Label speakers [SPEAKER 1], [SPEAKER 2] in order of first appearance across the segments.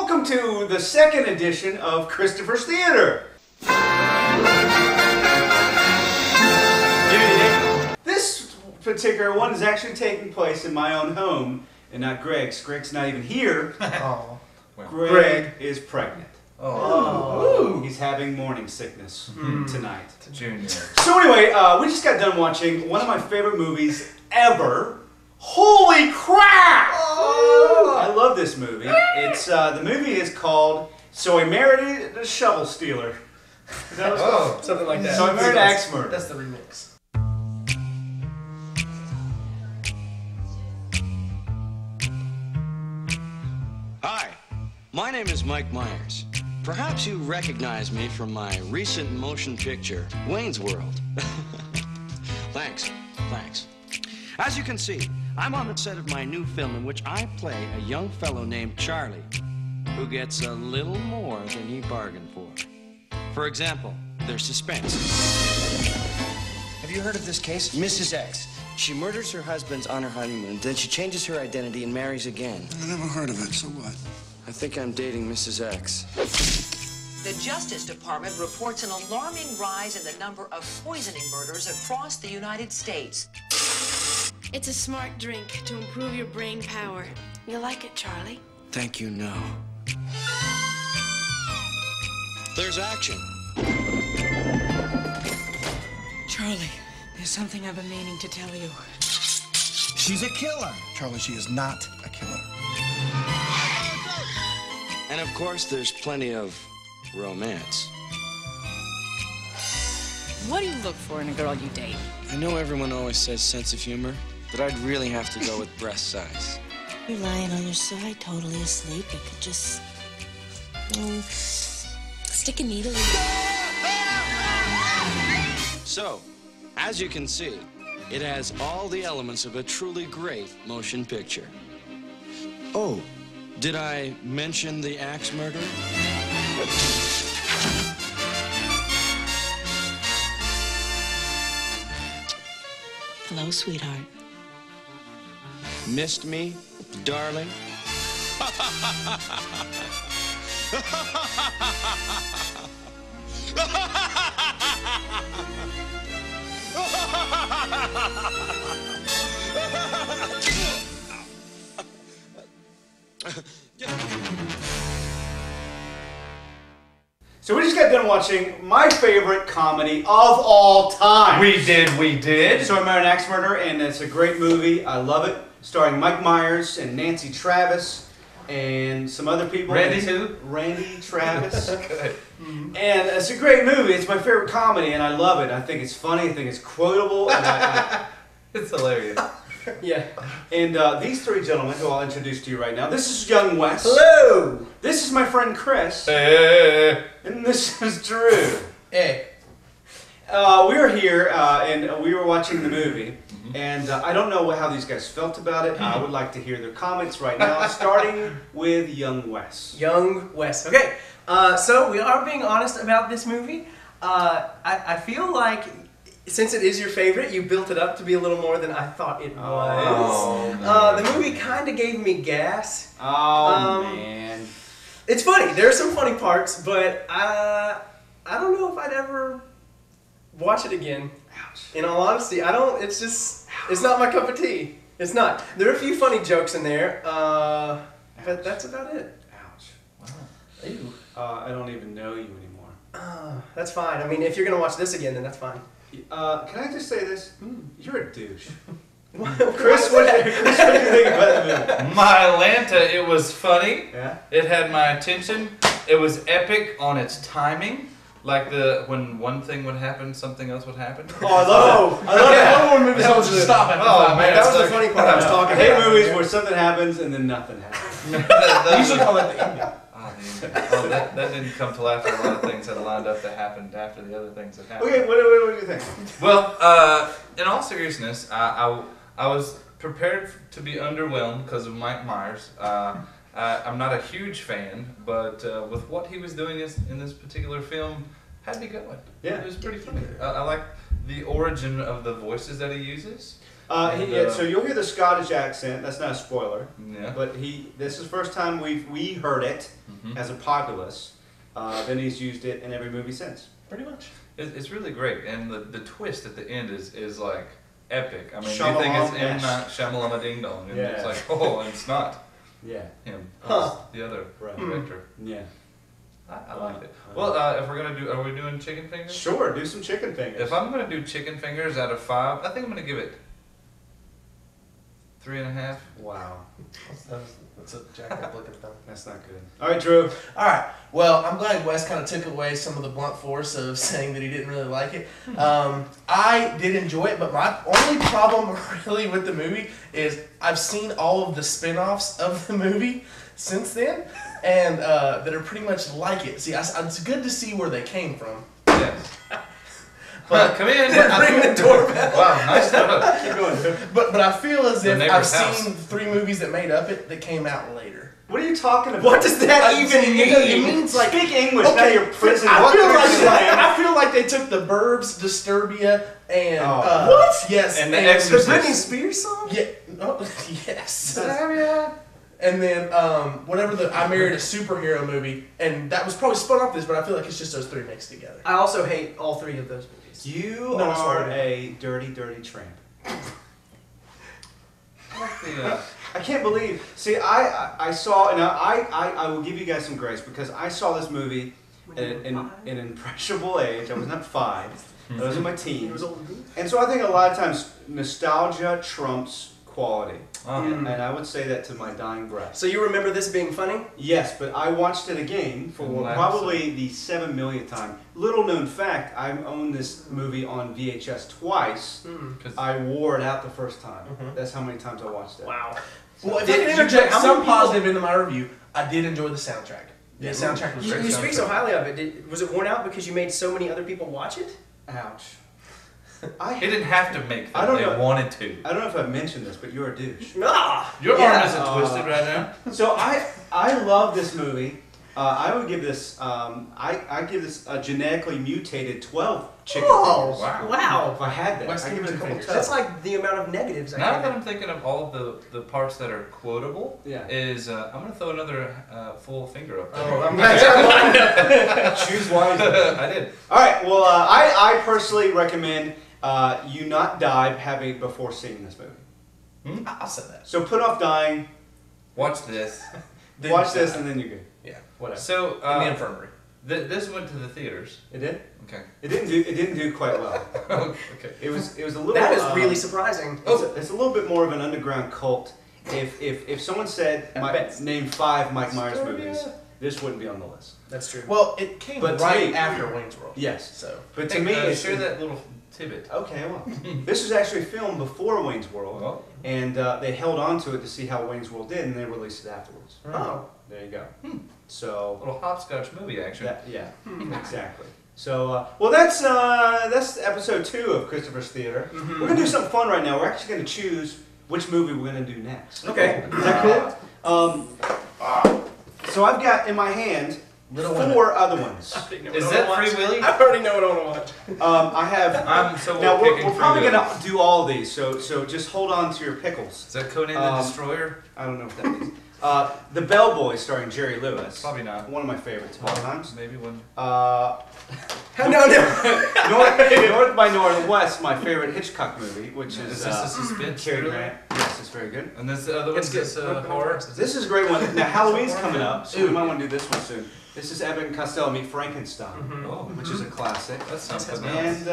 [SPEAKER 1] Welcome to the second edition of Christopher's Theater. This particular one is actually taking place in my own home and not Greg's. Greg's not even here.
[SPEAKER 2] Oh.
[SPEAKER 1] Greg is pregnant.
[SPEAKER 2] Oh.
[SPEAKER 1] He's having morning sickness tonight.
[SPEAKER 2] Junior.
[SPEAKER 1] So anyway, we just got done watching one of my favorite movies ever. Holy crap! Oh. I love this movie. It's the movie is called So I Married a Shovel Stealer. Is that what it's called?
[SPEAKER 3] Something like that.
[SPEAKER 1] So I Married an Axe Murderer.
[SPEAKER 3] That's the remix.
[SPEAKER 4] Hi, my name is Mike Meyers. Perhaps you recognize me from my recent motion picture, Wayne's World. Thanks. As you can see, I'm on the set of my new film in which I play a young fellow named Charlie, who gets a little more than he bargained for. For example, there's suspense. Have you heard of this case? Mrs. X. She murders her husband on her honeymoon, then she changes her identity and marries again.
[SPEAKER 5] I never heard of it, so what?
[SPEAKER 4] I think I'm dating Mrs. X.
[SPEAKER 6] The Justice Department reports an alarming rise in the number of poisoning murders across the United States.
[SPEAKER 7] It's a smart drink to improve your brain power. You like it, Charlie?
[SPEAKER 4] Thank you, no. There's action.
[SPEAKER 8] Charlie, there's something I've been meaning to tell you.
[SPEAKER 5] She's a killer. Charlie, she is not a killer.
[SPEAKER 4] And of course, there's plenty of romance.
[SPEAKER 8] What do you look for in a girl you date?
[SPEAKER 4] I know everyone always says sense of humor, but I'd really have to go with breast size.
[SPEAKER 9] You're lying on your side, totally asleep. You could just, stick a needle in you.
[SPEAKER 4] So, as you can see, it has all the elements of a truly great motion picture. Oh, did I mention the axe murder?
[SPEAKER 9] Hello, sweetheart.
[SPEAKER 4] Missed me, darling?
[SPEAKER 1] So we just got done watching my favorite comedy of all time.
[SPEAKER 2] We did.
[SPEAKER 1] So I Married an Axe Murderer, and it's a great movie. I love it. Starring Mike Meyers and Nancy Travis and some other people.
[SPEAKER 2] Randy who?
[SPEAKER 1] Randy Travis.
[SPEAKER 2] Good.
[SPEAKER 1] And it's a great movie. It's my favorite comedy, and I love it. I think it's funny. I think it's quotable. And
[SPEAKER 2] It's hilarious.
[SPEAKER 3] Yeah.
[SPEAKER 1] And these three gentlemen, who I'll introduce to you right now. This is young Wes.
[SPEAKER 3] Hello.
[SPEAKER 1] This is my friend Chris.
[SPEAKER 2] Hey.
[SPEAKER 1] And this is Drew.
[SPEAKER 3] Hey.
[SPEAKER 1] We were here and we were watching the movie. And I don't know how these guys felt about it. I would like to hear their comments right now, starting with young Wes.
[SPEAKER 3] Young Wes. Okay. So we are being honest about this movie. I feel like since it is your favorite, you built it up to be a little more than I thought it was.
[SPEAKER 2] Oh,
[SPEAKER 3] the movie kind of gave me gas.
[SPEAKER 1] Oh, man.
[SPEAKER 3] It's funny. There are some funny parts, but I don't know if I'd ever watch it again.
[SPEAKER 1] Ouch.
[SPEAKER 3] In all honesty, I don't. It's just, it's not my cup of tea. It's not. There are a few funny jokes in there, but that's about it.
[SPEAKER 1] Ouch.
[SPEAKER 3] Wow. Ew.
[SPEAKER 1] I don't even know you anymore.
[SPEAKER 3] That's fine. I mean, if you're gonna watch this again, then that's fine.
[SPEAKER 1] Can I just say this? You're a douche.
[SPEAKER 3] Chris,
[SPEAKER 1] What do you think about the movie?
[SPEAKER 2] My Atlanta, it was funny.
[SPEAKER 1] Yeah?
[SPEAKER 2] It had my attention. It was epic on its timing. Like when one thing would happen, something else would happen.
[SPEAKER 1] Oh, I love it. I love movies.
[SPEAKER 2] That was stop it.
[SPEAKER 3] Oh man, that was the funny part I was talking
[SPEAKER 1] I hate
[SPEAKER 3] about.
[SPEAKER 1] movies where something happens and then nothing happens.
[SPEAKER 3] We usually call it the ending.
[SPEAKER 2] That didn't come till after a lot of things had lined up that happened after the other things that happened.
[SPEAKER 1] Okay, what do you think?
[SPEAKER 2] Well, in all seriousness, I was prepared to be underwhelmed because of Mike Meyers. I'm not a huge fan, but with what he was doing in this particular film, had me going.
[SPEAKER 1] Yeah.
[SPEAKER 2] It was pretty funny. I like the origin of the voices that he uses.
[SPEAKER 1] So you'll hear the Scottish accent. That's not a spoiler.
[SPEAKER 2] Yeah.
[SPEAKER 1] But this is the first time we heard it as a populace. Then he's used it in every movie since.
[SPEAKER 3] Pretty much.
[SPEAKER 2] It's really great, and the twist at the end is like epic. I mean, you
[SPEAKER 1] Shyamalan-esque.
[SPEAKER 2] think it's M. Night Shyamalan Ding Dong, and it's like, oh, and it's not.
[SPEAKER 1] Yeah.
[SPEAKER 2] Him.
[SPEAKER 3] Huh.
[SPEAKER 2] It's the other
[SPEAKER 1] Right.
[SPEAKER 2] director.
[SPEAKER 1] Yeah.
[SPEAKER 2] I like it. Well, if we're gonna do, are we doing chicken fingers?
[SPEAKER 1] Sure, do some chicken fingers.
[SPEAKER 2] If I'm gonna do chicken fingers out of 5, I think I'm gonna give it 3.5.
[SPEAKER 1] Wow.
[SPEAKER 3] That's a jacked up looking thing.
[SPEAKER 1] That's not good. All right, Drew.
[SPEAKER 10] All right. Well, I'm glad Wes kind of took away some of the blunt force of saying that he didn't really like it. I did enjoy it, but my only problem really with the movie is I've seen all of the spin-offs of the movie since then, and that are pretty much like it. See, it's good to see where they came from.
[SPEAKER 2] Yes. But come in.
[SPEAKER 10] Ring the doorbell.
[SPEAKER 2] Wow, nice stuff.
[SPEAKER 1] Keep going.
[SPEAKER 10] But I feel as
[SPEAKER 2] The
[SPEAKER 10] if I've
[SPEAKER 2] neighbor's house.
[SPEAKER 10] seen 3 movies that made up it that came out later.
[SPEAKER 1] What are you talking about?
[SPEAKER 3] What does that even mean?
[SPEAKER 10] It means like
[SPEAKER 1] Speak English, not your prison.
[SPEAKER 10] I feel like they took the Burbs, Disturbia, and
[SPEAKER 1] what?
[SPEAKER 10] Yes,
[SPEAKER 2] And The
[SPEAKER 3] The
[SPEAKER 2] Exorcist.
[SPEAKER 3] Britney Spears song?
[SPEAKER 10] Yeah. Oh, yes. And then whatever I Married a Superhero movie, and that was probably spun off this, but I feel like it's just those 3 mixed together.
[SPEAKER 3] I also hate all 3 of those movies.
[SPEAKER 1] You
[SPEAKER 10] No,
[SPEAKER 1] are
[SPEAKER 10] sorry.
[SPEAKER 1] a dirty, dirty tramp.
[SPEAKER 2] Yeah.
[SPEAKER 1] I can't believe. See, I saw, and I will give you guys some grace because I saw this movie at an impressionable age. I was not 5. I was in my teens. And so I think a lot of times nostalgia trumps quality. And I would say that to my dying breath.
[SPEAKER 3] So you remember this being funny?
[SPEAKER 1] Yes, but I watched it again for probably the 7 millionth time. Little known fact, I owned this movie on VHS twice. I wore it out the first time. That's how many times I watched it.
[SPEAKER 3] Wow.
[SPEAKER 10] Well, if I can interject some positive into my review, I did enjoy the soundtrack. The soundtrack was great.
[SPEAKER 3] You speak so highly of it. Was it worn out because you made so many other people watch it?
[SPEAKER 1] Ouch.
[SPEAKER 2] He didn't have to make them. They wanted to.
[SPEAKER 1] I don't know if I've mentioned this, but you're a douche.
[SPEAKER 3] Ah!
[SPEAKER 2] Your arm isn't twisted right now.
[SPEAKER 1] So I love this movie. I would give this I give this a genetically mutated 12 chicken fingers.
[SPEAKER 3] Wow.
[SPEAKER 1] If I had that, I'd give it a couple
[SPEAKER 3] That's like the amount of negatives I
[SPEAKER 2] Now
[SPEAKER 3] have.
[SPEAKER 2] that I'm thinking of all of the parts that are quotable, is I'm gonna throw another full finger up there.
[SPEAKER 3] Oh, I'm glad
[SPEAKER 1] Choose wisely.
[SPEAKER 2] I did.
[SPEAKER 1] All right. Well, I personally recommend you not die before seeing this movie.
[SPEAKER 10] I'll say that.
[SPEAKER 1] So put off dying.
[SPEAKER 2] Watch this.
[SPEAKER 1] Watch this, and then you're good.
[SPEAKER 10] Yeah.
[SPEAKER 1] Whatever.
[SPEAKER 2] So
[SPEAKER 10] In the infirmary.
[SPEAKER 2] This went to the theaters.
[SPEAKER 1] It did.
[SPEAKER 2] Okay.
[SPEAKER 1] It didn't do quite well.
[SPEAKER 2] Okay.
[SPEAKER 1] It was a little.
[SPEAKER 3] That is really surprising.
[SPEAKER 1] It's a little bit more of an underground cult. If someone said name 5 Mike Myers movies, this wouldn't be on the list.
[SPEAKER 3] That's true.
[SPEAKER 10] Well, it came
[SPEAKER 1] But
[SPEAKER 10] right after Wayne's World.
[SPEAKER 1] Yes.
[SPEAKER 10] So,
[SPEAKER 1] but to me, it's
[SPEAKER 2] share that little tidbit.
[SPEAKER 1] Okay, well, this was actually filmed before Wayne's World, and they held on to it to see how Wayne's World did, and they released it afterwards.
[SPEAKER 3] Oh.
[SPEAKER 1] There you go. So
[SPEAKER 2] a little hopscotch movie action.
[SPEAKER 1] Yeah, exactly. So, well, that's episode 2 of Christopher's Theater. We're gonna do something fun right now. We're actually gonna choose which movie we're gonna do next.
[SPEAKER 3] Okay.
[SPEAKER 1] Is that cool? So I've got in my hand 4 other ones.
[SPEAKER 2] Is that Free Willy?
[SPEAKER 3] I already know what I want to watch.
[SPEAKER 1] I have.
[SPEAKER 2] Now
[SPEAKER 1] we're probably gonna do all of these. So just hold on to your pickles.
[SPEAKER 2] Is that Conan the Destroyer?
[SPEAKER 1] I don't know what that means. The Bellboy, starring Jerry Lewis.
[SPEAKER 2] Probably not.
[SPEAKER 1] One of my favorites of all times.
[SPEAKER 2] Maybe one.
[SPEAKER 1] North by Northwest, my favorite Hitchcock movie, which is
[SPEAKER 2] this a suspense
[SPEAKER 1] Cary
[SPEAKER 2] thriller?
[SPEAKER 1] Grant. Yes, it's very good.
[SPEAKER 2] And this other one's this horror.
[SPEAKER 1] This is a great one. Now Halloween's coming up, so we might want to do this one soon. This is Abbott and Costello Meet Frankenstein, which is a classic.
[SPEAKER 2] That's something
[SPEAKER 1] And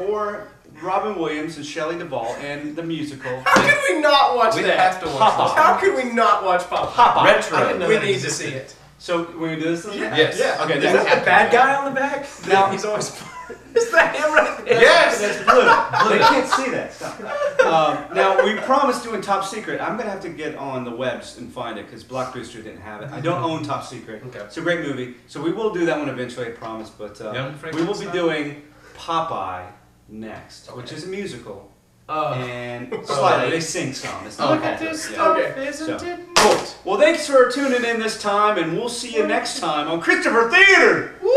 [SPEAKER 1] or Robin Williams and Shelley Duvall and the musical.
[SPEAKER 3] How could we not watch
[SPEAKER 2] We'd
[SPEAKER 3] that?
[SPEAKER 2] have to watch this.
[SPEAKER 3] How could we not watch Pop?
[SPEAKER 2] Retro.
[SPEAKER 3] We need to see it.
[SPEAKER 1] So we do this?
[SPEAKER 2] Yes.
[SPEAKER 1] Yeah. Okay.
[SPEAKER 3] Is that the bad guy on the back?
[SPEAKER 1] Now
[SPEAKER 3] He's always. Is that him right there?
[SPEAKER 2] Yes.
[SPEAKER 1] That's blue. They can't see that. Stop. Now we promised doing Top Secret. I'm gonna have to get on the webs and find it because Blockbuster didn't have it. I don't own Top Secret.
[SPEAKER 3] Okay.
[SPEAKER 1] It's a great movie. So we will do that one eventually. I promise. But we will be doing Popeye next, which is a musical. And slightly they sing some. It's not
[SPEAKER 2] Look at this stuff, isn't it?
[SPEAKER 1] Cool. Well, thanks for tuning in this time, and we'll see you next time on Christopher Theater. Woo!